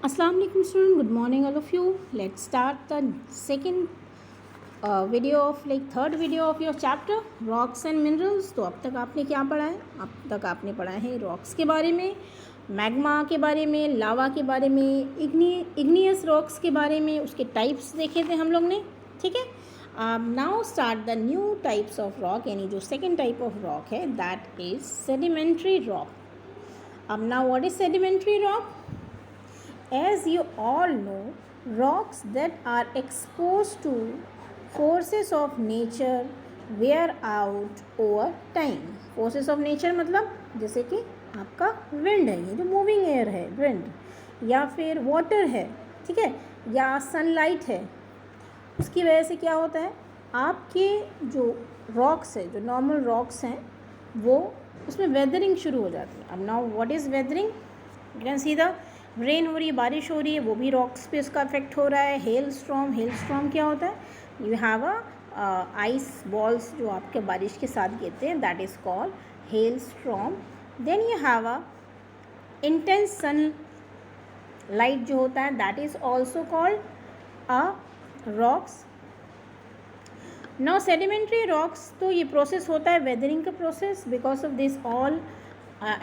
Assalamu alaikum student, good morning all of you. Let's start the second video of third video of your chapter rocks and minerals. तो अब तक आपने क्या पढ़ा है? अब तक आपने पढ़ा है रॉक्स के बारे में, मैग्मा के बारे में, लावा के बारे में, इग्नियस रॉक्स के बारे में, उसके टाइप्स देखे थे हम लोग ने. ठीक है. Now start the new types of rock, यानी जो सेकेंड टाइप ऑफ रॉक है दैट इज सेडिमेंट्री रॉक. अब now what is sedimentary rock? As you all know, rocks that are exposed to forces of nature wear out over time. Forces of nature मतलब जैसे कि आपका wind है, ये जो moving air है wind, या फिर वाटर है, ठीक है, या सनलाइट है. उसकी वजह से क्या होता है, आपके जो रॉक्स है, जो नॉर्मल रॉक्स हैं, वो उसमें वेदरिंग शुरू हो जाती है. अब now what is weathering? You can see the rain हो रही है, बारिश हो रही है, वो भी रॉक्स पे उसका इफेक्ट हो रहा है. हेल स्टॉर्म क्या होता है? You have a ice balls जो आपके बारिश के साथ गिरते हैं, that is called hail storm. Then you have a intense sun light जो होता है, that is also called a rocks. Now sedimentary rocks, तो ये प्रोसेस होता है वेदरिंग का process. Because of this all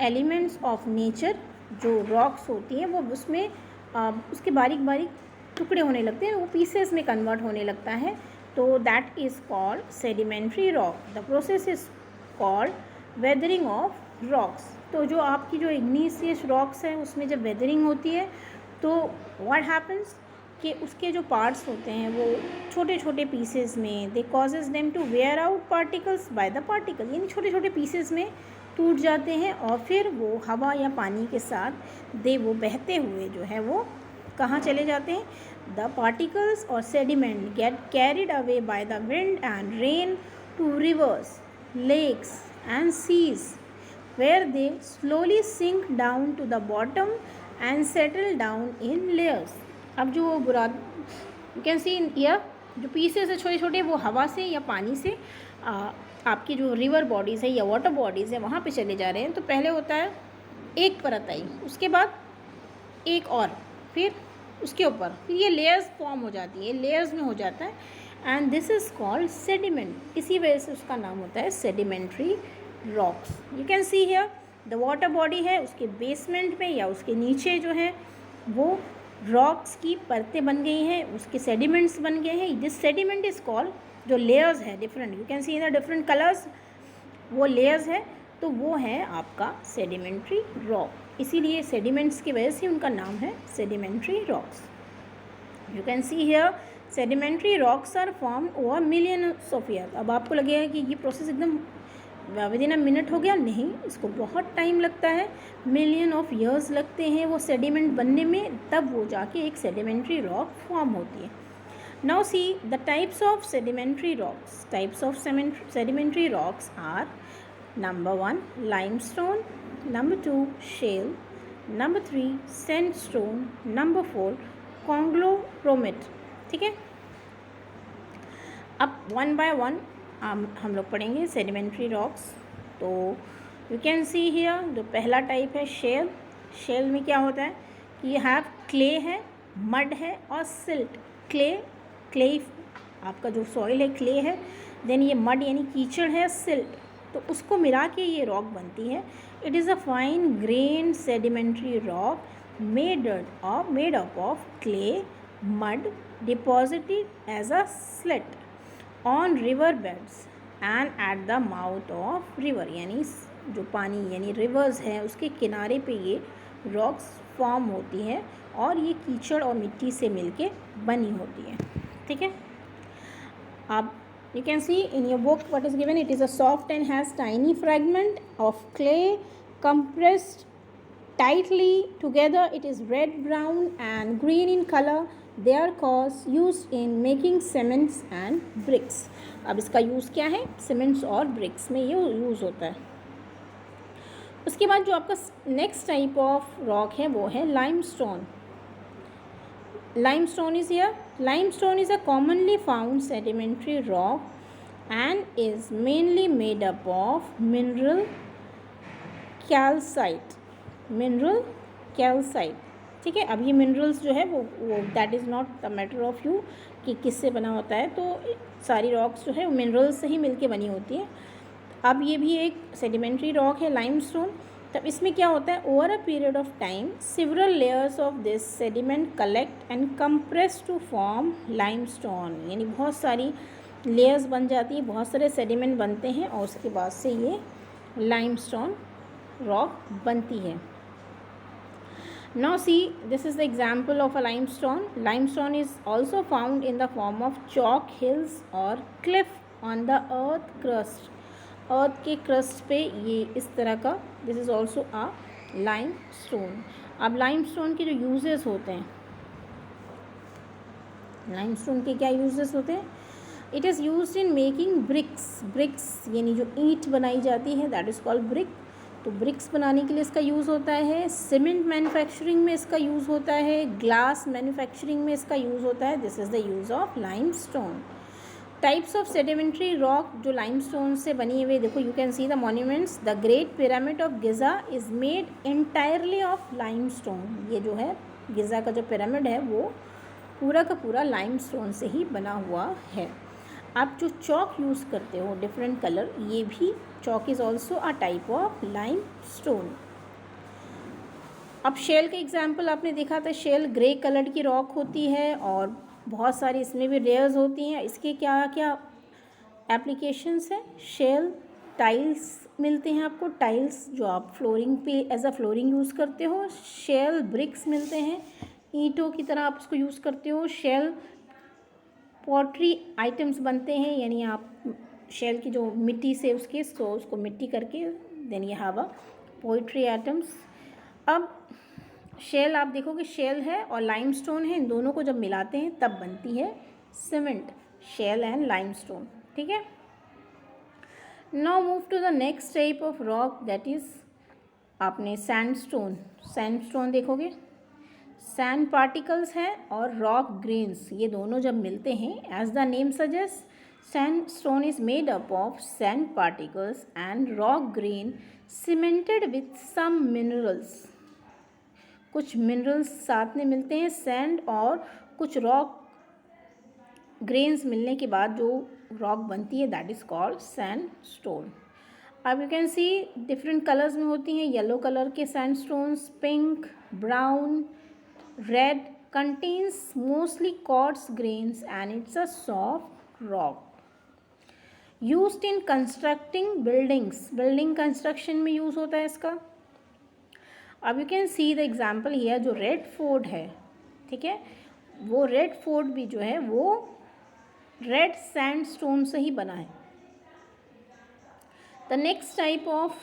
elements of nature, जो rocks होती हैं वो उसमें उसके बारीक बारीक टुकड़े होने लगते हैं, वो पीसेस में कन्वर्ट होने लगता है. तो that is called sedimentary rock. The process is called weathering of rocks. तो जो आपकी जो इग्निशियस रॉक्स हैं उसमें जब वेदरिंग होती है तो व्हाट हैपन्स कि उसके जो पार्ट्स होते हैं वो छोटे छोटे पीसेस में, they causes them to wear out particles by the particle, यानी छोटे छोटे पीसेस में टूट जाते हैं और फिर वो हवा या पानी के साथ वो बहते हुए जो है वो कहाँ चले जाते हैं? द पार्टिकल्स और sediment get carried away by the wind and rain to rivers, lakes and seas, where they slowly sink down to the bottom and settle down in layers. अब जो बुरा यू कैन सी या जो pieces है छोटे छोटे, वो हवा से या पानी से आपकी जो रिवर बॉडीज़ है या वाटर बॉडीज़ है वहाँ पे चले जा रहे हैं. तो पहले होता है एक परत आई, उसके बाद एक और, फिर उसके ऊपर, फिर ये लेयर्स फॉर्म हो जाती है, लेयर्स में हो जाता है, and this is called sediment. इसी वजह से उसका नाम होता है sedimentary rocks. You can see here the water body है, उसके बेसमेंट में या उसके नीचे जो है वो रॉक्स की परतें बन गई हैं, उसके सेडिमेंट्स बन गए हैं. दिस सेडिमेंट इज़ कॉल्ड, जो लेयर्स है different, you can C in the different colours, वो लेयर्स है, तो वो है आपका सेडिमेंट्री रॉक. इसीलिए सेडिमेंट्स की वजह से उनका नाम है sedimentary rocks. You can see here sedimentary rocks are form over millions of year. अब आपको लगेगा कि ये प्रोसेस एकदम विद इन अ मिनट हो गया, नहीं, इसको बहुत टाइम लगता है, मिलियन ऑफ ईयर्स लगते हैं वो सेडिमेंट बनने में, तब वो जाके एक सेडिमेंट्री रॉक फॉर्म होती है. Now see the types of sedimentary rocks. Types of sedimentary rocks are: number 1 limestone, number 2 shale, number 3 sandstone, number 4 conglomerate. ठीक है. अब वन बाय वन हम लोग पढ़ेंगे सेडिमेंट्री रॉक्स. तो यू कैन सी हियर जो पहला टाइप है शेल. शेल में क्या होता है कि ये हैव क्ले है, मड है और सिल्ट. क्ले आपका जो सॉइल है क्ले है, देन ये मड यानी कीचड़ है, सिल्ट, तो उसको मिला के ये रॉक बनती है. It is a fine grain sedimentary rock made up of clay, mud deposited as a slate on river beds and at the mouth of river, यानी जो पानी यानी रिवर्स हैं उसके किनारे पे ये रॉक्स फॉर्म होती हैं और ये कीचड़ और मिट्टी से मिलके बनी होती है. ठीक है. अब you can C in your book what is given. It is a soft and has tiny fragment of clay compressed tightly together. It is red, brown and green in color. They are used in making cements and bricks. अब इसका use क्या है? Cements और BRICS में ये use होता है. उसके बाद जो आपका नेक्स्ट टाइप ऑफ रॉक है वो है limestone. Limestone is here. Limestone is a commonly found sedimentary rock and is mainly made up of mineral calcite. ठीक है। अब ये मिनरल्स जो है वो that is not the matter of you कि किससे बना होता है, तो सारी रॉक्स जो है वो मिनरल्स से ही मिलके बनी होती है। अब ये भी एक सेडिमेंट्री रॉक है, लाइमस्टोन। तब इसमें क्या होता है, over a period of time several layers of this sediment collect and compress to form limestone, यानी बहुत सारी लेयर्स बन जाती है, बहुत सारे सेडिमेंट बनते हैं और उसके बाद से ये लाइमस्टोन रॉक बनती है। Now see, this is the example of a limestone. Limestone is also found in the form of chalk hills or cliff on the earth crust. अर्थ के क्रस्ट पे ये इस तरह का, this is also a limestone. अब limestone के जो uses होते हैं, लाइमस्टोन के क्या यूजेस होते हैं, it is used in making bricks यानी जो ईंट बनाई जाती है दैट इज़ कॉल्ड ब्रिक। तो ब्रिक्स बनाने के लिए इसका यूज़ होता है, सीमेंट मैन्युफैक्चरिंग में इसका यूज़ होता है, ग्लास मैन्युफैक्चरिंग में इसका यूज़ होता है। This is the use of limestone. Types of sedimentary rock जो लाइमस्टोन से बनी हुई, देखो you can see the monuments. The great pyramid of Giza is made entirely of limestone. ये जो है गिज़ा का जो पिरामिड है वो पूरा का पूरा लाइमस्टोन से ही बना हुआ है। आप जो चॉक यूज़ करते हो डिफरेंट कलर, ये भी chalk is also a type of limestone. अब शेल का एग्जाम्पल आपने देखा था, शेल ग्रे कलर की रॉक होती है और बहुत सारी इसमें भी लेयर्स होती हैं। इसके क्या क्या एप्लीकेशंस हैं, शेल टाइल्स मिलते हैं आपको, टाइल्स जो आप फ्लोरिंग पे एज अ फ्लोरिंग यूज़ करते हो। शेल ब्रिक्स मिलते हैं, ईंटों की तरह आप उसको यूज़ करते हो। शेल पॉटरी आइटम्स बनते हैं, यानी आप शेल की जो मिट्टी से उसको मिट्टी करके then you have a pottery items. अब शेल आप देखोगे, शेल है और लाइमस्टोन है, इन दोनों को जब मिलाते हैं तब बनती है सीमेंट, शेल एंड लाइमस्टोन। ठीक है। Now move to the next type of rock that is, आपने सैंडस्टोन देखोगे, सैंड पार्टिकल्स हैं और रॉक ग्रेन्स, ये दोनों जब मिलते हैं, as the name suggest, sandstone is made up of sand particles and rock grain cemented with some minerals. कुछ मिनरल्स साथ में मिलते हैं, सैंड और कुछ रॉक ग्रेन्स मिलने के बाद जो रॉक बनती है दैट इज़ कॉल्ड सैंडस्टोन। अब you can C different colours में होती हैं, येलो कलर के sandstones, pink, brown, red, contains mostly quartz grains and it's a soft rock used in constructing buildings, building construction में use होता है इसका। अब you can see the example here, जो रेड फोर्ट है, ठीक है, वो रेड फोर्ट भी जो है वो रेड सैंडस्टोन से ही बना है। The next type of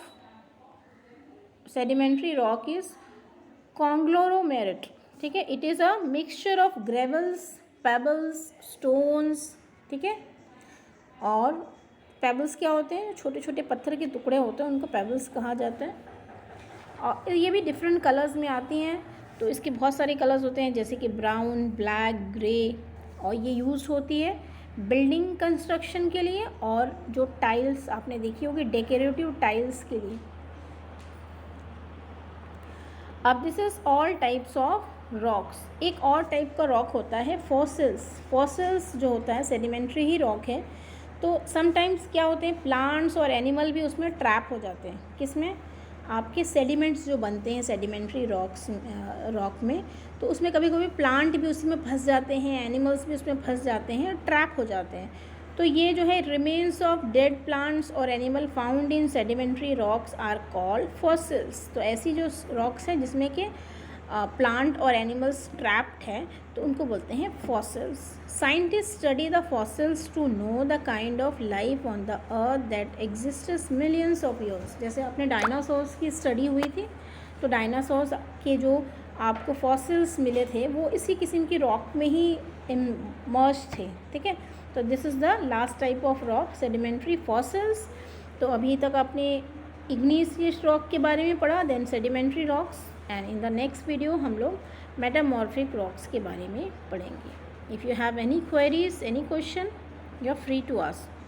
sedimentary rock is conglomerate. ठीक है, it is a mixture of gravels, pebbles, stones. ठीक है, और पेबल्स क्या होते हैं, छोटे छोटे पत्थर के टुकड़े होते हैं, उनको पेबल्स कहा जाता है। और ये भी डिफरेंट कलर्स में आती हैं, तो इसके बहुत सारे कलर्स होते हैं जैसे कि ब्राउन, ब्लैक, ग्रे, और ये यूज़ होती है बिल्डिंग कंस्ट्रक्शन के लिए और जो टाइल्स आपने देखी होगी डेकोरेटिव टाइल्स के लिए। अब this is all types of rocks. एक और टाइप का रॉक होता है फॉसिल्स जो होता है सेडिमेंट्री ही रॉक है। तो समटाइम्स क्या होते हैं, प्लांट्स और एनिमल भी उसमें ट्रैप हो जाते हैं। किसमें, आपके सेडिमेंट्स जो बनते हैं सेडिमेंट्री रॉक में, तो उसमें कभी कभी प्लांट भी उसमें फंस जाते हैं, एनिमल्स भी उसमें फंस जाते हैं, ट्रैप हो जाते हैं। तो ये जो है रिमेन्स ऑफ डेड प्लांट्स और animal found in sedimentary rocks are called fossils. तो ऐसी जो रॉक्स हैं जिसमें कि प्लांट और एनिमल्स ट्रैप्ड हैं, तो उनको बोलते हैं fossils. Scientist study the fossils to know the kind of life on the earth that existed millions of years. जैसे आपने डायनासोर्स की स्टडी हुई थी, तो डायनासोर्स के जो आपको फॉसिल्स मिले थे वो इसी किस्म की रॉक में ही इमर्ज थे। ठीक है, तो this is the last type of rock, sedimentary fossils. तो अभी तक आपने इग्निशियस रॉक के बारे में पढ़ा, then sedimentary rocks, and in the next video हम लोग मेटामॉर्फिक रॉक्स के बारे में पढ़ेंगे। If you have any queries, any question, you are free to ask.